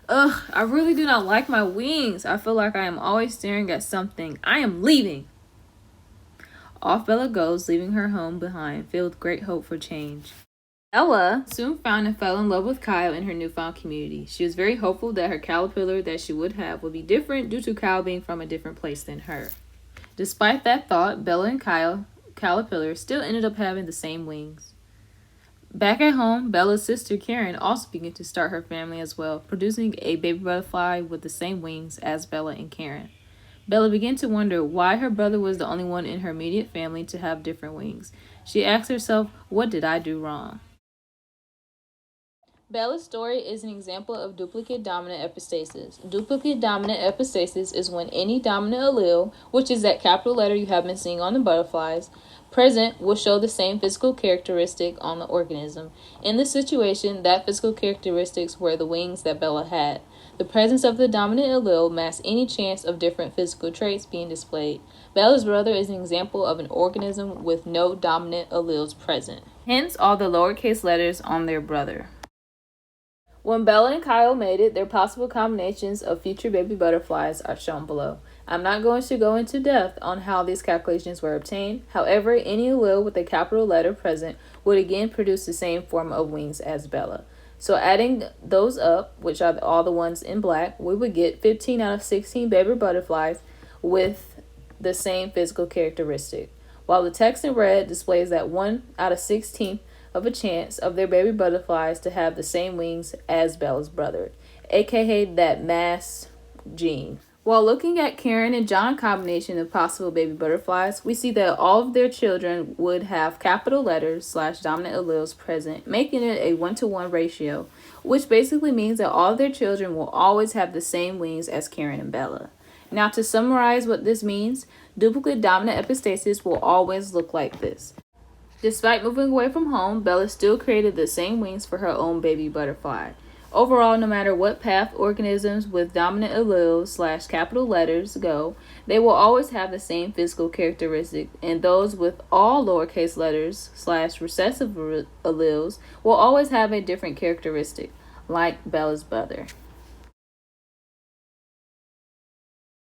Ugh, I really do not like my wings. I feel like I am always staring at something. I am leaving. Off Bella goes, leaving her home behind, filled with great hope for change. Ella soon found and fell in love with Kyle in her newfound community. She was very hopeful that her caterpillar that she would have would be different due to Kyle being from a different place than her. Despite that thought, Bella and Kyle, caterpillar, still ended up having the same wings. Back at home, Bella's sister Karen also began to start her family as well, producing a baby butterfly with the same wings as Bella and Karen. Bella began to wonder why her brother was the only one in her immediate family to have different wings. She asked herself, what did I do wrong? Bella's story is an example of duplicate dominant epistasis. Duplicate dominant epistasis is when any dominant allele, which is that capital letter you have been seeing on the butterflies, present will show the same physical characteristic on the organism. In this situation, that physical characteristics were the wings that Bella had. The presence of the dominant allele masks any chance of different physical traits being displayed. Bella's brother is an example of an organism with no dominant alleles present. Hence all the lowercase letters on their brother. When Bella and Kyle made it, their possible combinations of future baby butterflies are shown below. I'm not going to go into depth on how these calculations were obtained. However, any allele with a capital letter present would again produce the same form of wings as Bella. So adding those up, which are all the ones in black, we would get 15 out of 16 baby butterflies with the same physical characteristic. While the text in red displays that 1 out of 16 of a chance of their baby butterflies to have the same wings as Bella's brother, aka that mass gene. While looking at Karen and John combination of possible baby butterflies, we see that all of their children would have capital letters / dominant alleles present, making it a 1-to-1 ratio, which basically means that all of their children will always have the same wings as Karen and Bella. Now, to summarize what this means, duplicate dominant epistasis will always look like this. Despite moving away from home, Bella still created the same wings for her own baby butterfly. Overall, no matter what path organisms with dominant alleles / capital letters go, they will always have the same physical characteristic, and those with all lowercase letters / recessive alleles will always have a different characteristic, like Bella's brother.